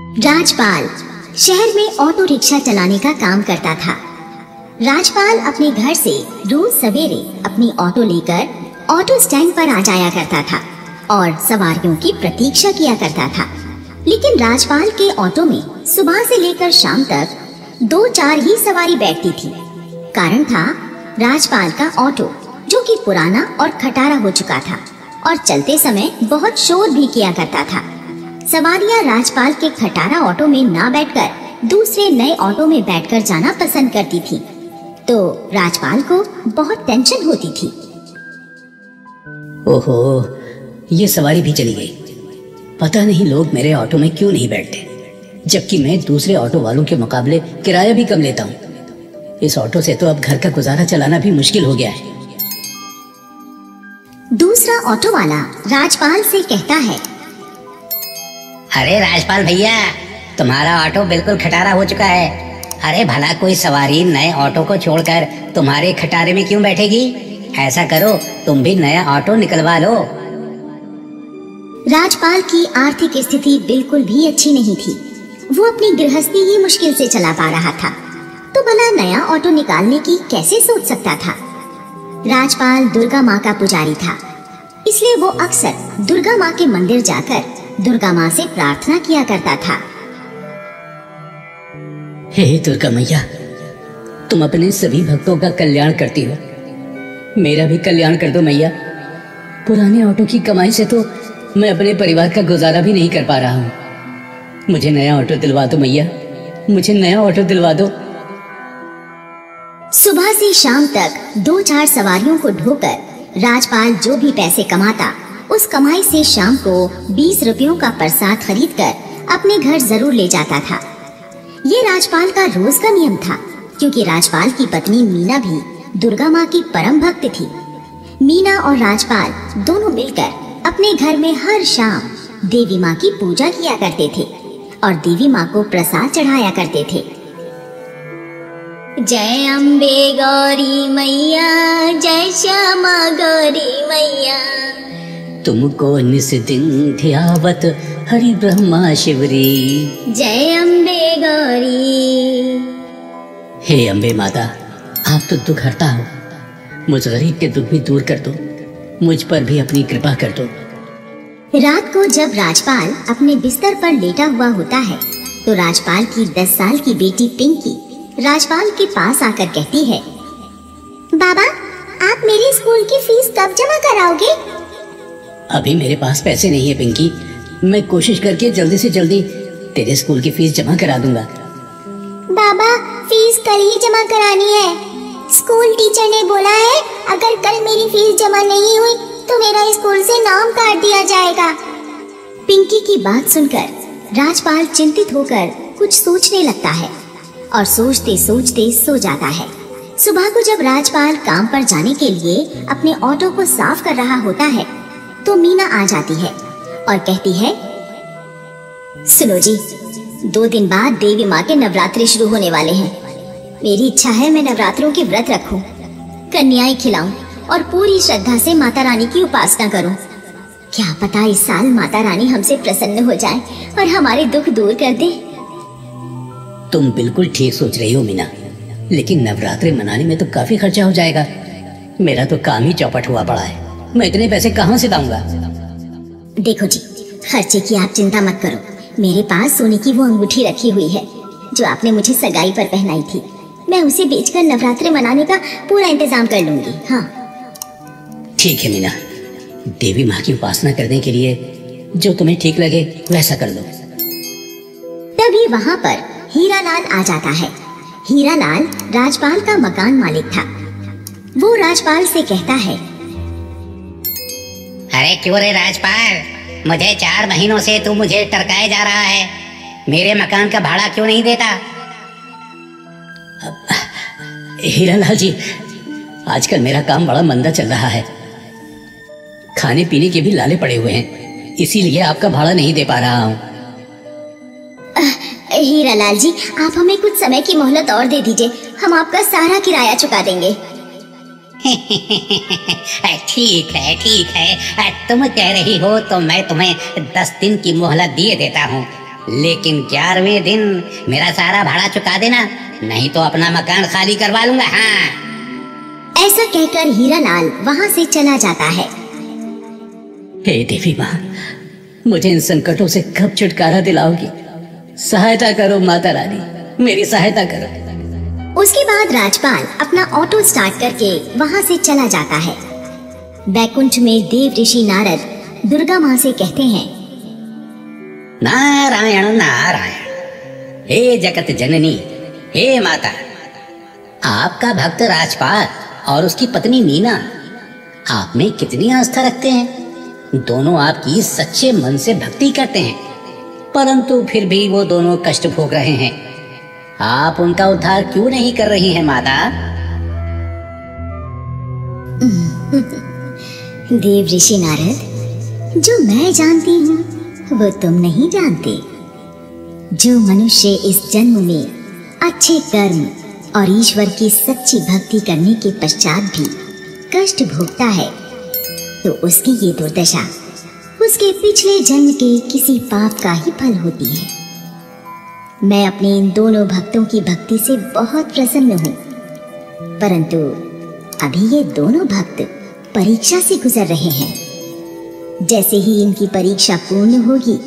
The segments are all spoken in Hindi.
राजपाल शहर में ऑटो रिक्शा चलाने का काम करता था। राजपाल अपने घर से रोज सवेरे अपनी ऑटो लेकर ऑटो स्टैंड पर आ जाया करता था और सवारियों की प्रतीक्षा किया करता था। लेकिन राजपाल के ऑटो में सुबह से लेकर शाम तक 2-4 ही सवारी बैठती थी। कारण था राजपाल का ऑटो जो कि पुराना और खटारा हो चुका था और चलते समय बहुत शोर भी किया करता था। सवारियां राजपाल के खटारा ऑटो में ना बैठकर दूसरे नए ऑटो में बैठकर जाना पसंद करती थी, तो राजपाल को बहुत टेंशन होती थी। ओहो, ये सवारी भी चली गई। पता नहीं लोग मेरे ऑटो में क्यों नहीं बैठते, जबकि मैं दूसरे ऑटो वालों के मुकाबले किराया भी कम लेता हूँ। इस ऑटो से तो अब घर का गुजारा चलाना भी मुश्किल हो गया है। दूसरा ऑटो वाला राजपाल से कहता है, अरे राजपाल भैया, तुम्हारा ऑटो बिल्कुल खटारा हो चुका है। अरे भला कोई सवारी नए ऑटो को छोड़कर तुम्हारे खटारे में क्यों बैठेगी? ऐसा करो, तुम भी नया ऑटो निकलवा लो। राजपाल की आर्थिक स्थिति बिल्कुल भी अच्छी नहीं थी। वो अपनी गृहस्थी ही मुश्किल से चला पा रहा था, तो भला नया ऑटो निकालने की कैसे सोच सकता था। राजपाल दुर्गा माँ का पुजारी था, इसलिए वो अक्सर दुर्गा माँ के मंदिर जाकर दुर्गा माँ से प्रार्थना किया करता था। हे दुर्गा मैया, तुम अपने सभी भक्तों का कल्याण करती हो, मेरा भी कल्याण कर दो मैया। पुराने ऑटो की कमाई से तो मैं अपने परिवार का गुजारा भी नहीं कर पा रहा हूँ। मुझे नया ऑटो दिलवा दो मैया, मुझे नया ऑटो दिलवा दो। सुबह से शाम तक 2-4 सवारियों को ढोकर राजपाल जो भी पैसे कमाता, उस कमाई से शाम को 20 रुपयों का प्रसाद खरीदकर अपने घर जरूर ले जाता था। ये राजपाल का रोज का नियम था, क्योंकि राजपाल की पत्नी मीना भी दुर्गा माँ की परम भक्त थी। मीना और राजपाल दोनों मिलकर अपने घर में हर शाम देवी माँ की पूजा किया करते थे और देवी माँ को प्रसाद चढ़ाया करते थे। जय अम्बे गौरी मैया, जय श्यामा गौरी मैया, तुमको निस दिन ध्यावत हरि ब्रह्मा शिवरी। जय अम्बे गौरी। हे अम्बे माता, आप तो दुख हरता हो, मुझ गरीब के दुख भी दूर कर दो, मुझ पर भी अपनी कृपा कर दो। रात को जब राजपाल अपने बिस्तर पर लेटा हुआ होता है, तो राजपाल की 10 साल की बेटी पिंकी राजपाल के पास आकर कहती है, बाबा, आप मेरी स्कूल की फीस कब जमा कराओगे? अभी मेरे पास पैसे नहीं है पिंकी, मैं कोशिश करके जल्दी से जल्दी तेरे स्कूल की फीस जमा करा दूंगा। बाबा, फीस कल ही जमा करानी है। स्कूल टीचर ने बोला है, अगर कल मेरी फीस जमा नहीं हुई तो मेरा स्कूल से नाम काट दिया जाएगा। पिंकी की बात सुनकर राजपाल चिंतित होकर कुछ सोचने लगता है और सोचते सोचते सो जाता है। सुबह को जब राजपाल काम पर जाने के लिए अपने ऑटो को साफ कर रहा होता है, तो मीना आ जाती है और कहती है, सुनो जी, 2 दिन बाद देवी माँ के नवरात्रि शुरू होने वाले हैं। मेरी इच्छा है मैं नवरात्रों के व्रत रखूं, कन्याएं खिलाऊं और पूरी श्रद्धा से माता रानी की उपासना करूं। क्या पता इस साल माता रानी हमसे प्रसन्न हो जाए और हमारे दुख दूर कर दे। तुम बिल्कुल ठीक सोच रही हो मीना, लेकिन नवरात्रि मनाने में तो काफी खर्चा हो जाएगा। मेरा तो काम ही चौपट हुआ पड़ा है, मैं इतने पैसे कहाँ से लाऊंगा? देखो जी, खर्चे की आप चिंता मत करो। मेरे पास सोने की वो अंगूठी रखी हुई है जो आपने मुझे सगाई पर पहनाई थी। मैं उसे बेचकर नवरात्रि मनाने का पूरा इंतजाम कर लूंगी। हाँ ठीक है मीना, देवी माँ की उपासना करने के लिए जो तुम्हें ठीक लगे वैसा कर लो। तभी वहाँ पर हीरालाल आ जाता है। हीरालाल राजपाल का मकान मालिक था। वो राजपाल से कहता है, अरे क्यों रे राजपाल, मुझे 4 महीनों से तू मुझे टरकाए जा रहा है। मेरे मकान का भाड़ा क्यों नहीं देता? हीरालाल जी, आजकल मेरा काम बड़ा मंदा चल रहा है, खाने पीने के भी लाले पड़े हुए हैं, इसीलिए आपका भाड़ा नहीं दे पा रहा हूँ। हीरालाल जी, आप हमें कुछ समय की मोहलत और दे दीजिए, हम आपका सारा किराया चुका देंगे। ठीक है, तुम कह रही हो तो मैं तुम्हें 10 दिन की मोहलत दिए देता हूँ, लेकिन 11वें दिन मेरा सारा भाड़ा चुका देना, नहीं तो अपना मकान खाली करवा लूंगा। हाँ। ऐसा कहकर हीरालाल वहाँ से चला जाता है। हे देवी माँ, मुझे इन संकटों से कब छुटकारा दिलाओगी? सहायता करो माता रानी, मेरी सहायता करो। उसके बाद राजपाल अपना ऑटो स्टार्ट करके वहाँ से चला जाता है। बैकुंठ में देव ऋषि नारद दुर्गा माँ से कहते हैं, नारायण नारायण, हे जगत जननी, हे माता, आपका भक्त राजपाल और उसकी पत्नी मीना आप में कितनी आस्था रखते हैं। दोनों आपकी सच्चे मन से भक्ति करते हैं, परंतु फिर भी वो दोनों कष्ट भोग रहे हैं। आप उनका उद्धार क्यों नहीं कर रही हैं माता? देव ऋषि नारद, जो मैं जानती हूँ वो तुम नहीं जानते। जो मनुष्य इस जन्म में अच्छे कर्म और ईश्वर की सच्ची भक्ति करने के पश्चात भी कष्ट भोगता है, तो उसकी ये दुर्दशा उसके पिछले जन्म के किसी पाप का ही फल होती है। मैं अपने इन दोनों भक्तों की भक्ति से बहुत प्रसन्न हूँ, परंतु अभी ये दोनों भक्त परीक्षा से गुजर रहे हैं। जैसे ही इनकी परीक्षा पूर्ण होगी,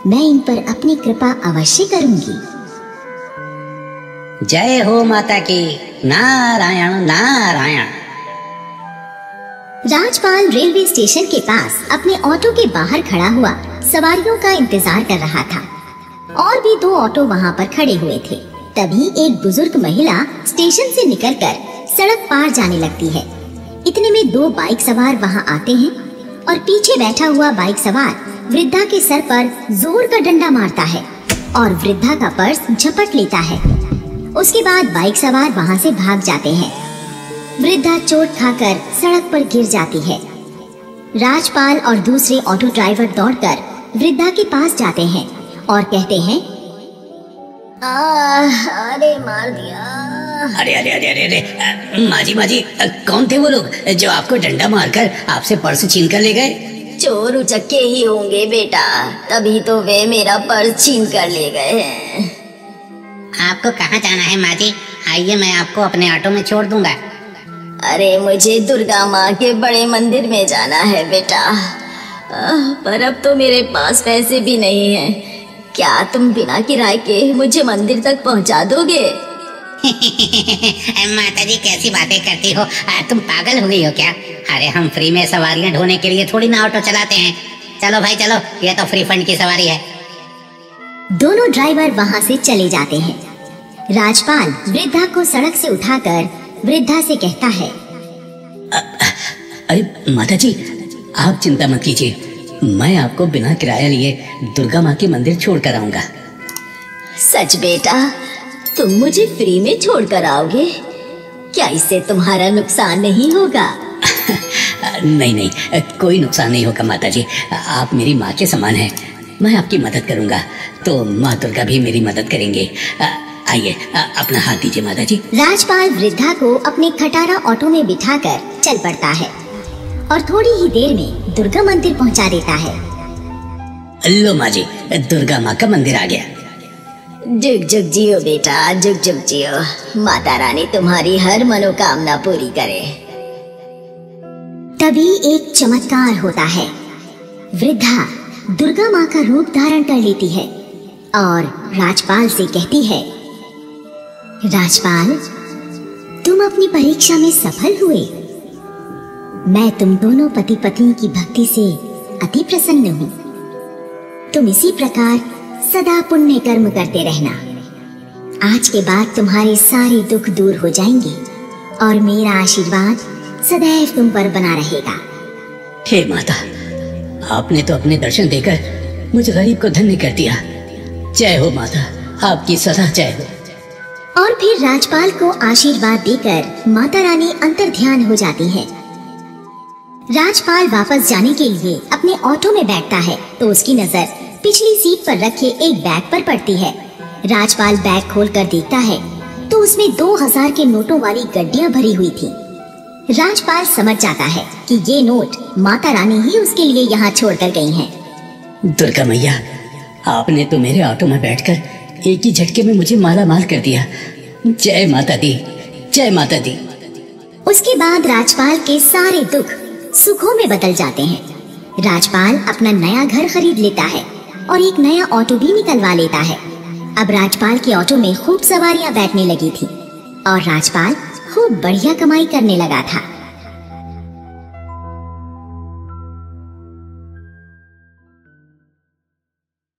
मैं इन पर अपनी कृपा अवश्य करूंगी। जय हो माता की। नारायण नारायण। राजपाल रेलवे स्टेशन के पास अपने ऑटो के बाहर खड़ा हुआ सवारियों का इंतजार कर रहा था। और भी 2 ऑटो वहाँ पर खड़े हुए थे। तभी एक बुजुर्ग महिला स्टेशन से निकलकर सड़क पार जाने लगती है। इतने में 2 बाइक सवार वहाँ आते हैं और पीछे बैठा हुआ बाइक सवार वृद्धा के सर पर जोर का डंडा मारता है और वृद्धा का पर्स झपट लेता है। उसके बाद बाइक सवार वहाँ से भाग जाते हैं। वृद्धा चोट खाकर सड़क पर गिर जाती है। राजपाल और दूसरे ऑटो ड्राइवर दौड़कर वृद्धा के पास जाते हैं और कहते हैं, अरे मार दिया। अरे अरे अरे अरे अरे, माजी कौन थे वो लोग जो आपको डंडा मारकर आपसे पर्स छीन कर ले गए? चोर उचक्के ही होंगे बेटा, तभी तो वे मेरा पर्स छीन कर ले गए हैं। आपको कहाँ जाना है माजी? आइए, मैं आपको अपने ऑटो में छोड़ दूंगा। अरे मुझे दुर्गा माँ के बड़े मंदिर में जाना है बेटा, पर अब तो मेरे पास पैसे भी नहीं हैं। क्या तुम बिना किराए के मुझे मंदिर तक पहुँचा दोगे? माता जी कैसी बातें करती हो, तुम पागल हो गई हो क्या? अरे हम फ्री में सवारियां ढोने के लिए थोड़ी ना ऑटो चलाते हैं। चलो भाई चलो, ये तो फ्री फंड की सवारी है। दोनों ड्राइवर वहाँ से चले जाते हैं। राजपाल वृद्धा को सड़क से उठाकर वृद्धा से कहता है, अरे माता जी, आप चिंता मत कीजिए, मैं आपको बिना किराया लिए दुर्गा माँ के मंदिर छोड़ कर आऊंगा। सच बेटा, तुम मुझे फ्री में छोड़ कर आओगे? क्या इससे तुम्हारा नुकसान नहीं होगा? नहीं नहीं, कोई नुकसान नहीं होगा माता जी, आप मेरी माँ के समान हैं। मैं आपकी मदद करूंगा तो माँ दुर्गा भी मेरी मदद करेंगे। आइए, अपना हाथ दीजिए माता जी। राजपाल वृद्धा को अपने खटारा ऑटो में बिठाकर चल पड़ता है और थोड़ी ही देर में दुर्गा मंदिर पहुंचा देता है। लो माँ जी, दुर्गा माँ का मंदिर आ गया। जुग जुग जियो बेटा, जुग जुग जियो। माता रानी तुम्हारी हर मनोकामना पूरी करे। तभी एक चमत्कार होता है। वृद्धा दुर्गा माँ का रूप धारण कर लेती है और राजपाल से कहती है, राजपाल, तुम अपनी परीक्षा में सफल हुए। मैं तुम दोनों पति पत्नी की भक्ति से अति प्रसन्न हूँ। तुम इसी प्रकार सदा पुण्य कर्म करते रहना। आज के बाद तुम्हारे सारे दुख दूर हो जाएंगे और मेरा आशीर्वाद सदैव तुम पर बना रहेगा। हे माता, आपने तो अपने दर्शन देकर मुझे गरीब को धन्य कर दिया। जय हो माता, आपकी सदा जय हो। और फिर राजपाल को आशीर्वाद देकर माता रानी अंतर ध्यान हो जाती है। राजपाल वापस जाने के लिए अपने ऑटो में बैठता है तो उसकी नजर पिछली सीट पर रखे एक बैग पर पड़ती है। राजपाल बैग खोलकर देखता है तो उसमें 2000 के नोटों वाली गड्डियां भरी हुई थी। राजपाल समझ जाता है कि ये नोट माता रानी ही उसके लिए यहाँ छोड़कर गई हैं। दुर्गा मैया, आपने तो मेरे ऑटो में बैठकर एक ही झटके में मुझे माला माल कर दिया। जय माता दी, जय माता दी। उसके बाद राजपाल के सारे दुख सुखों में बदल जाते हैं। राजपाल अपना नया घर खरीद लेता है और एक नया ऑटो भी निकलवा लेता है। अब राजपाल के ऑटो में खूब सवारियां बैठने लगी थी और राजपाल खूब बढ़िया कमाई करने लगा था।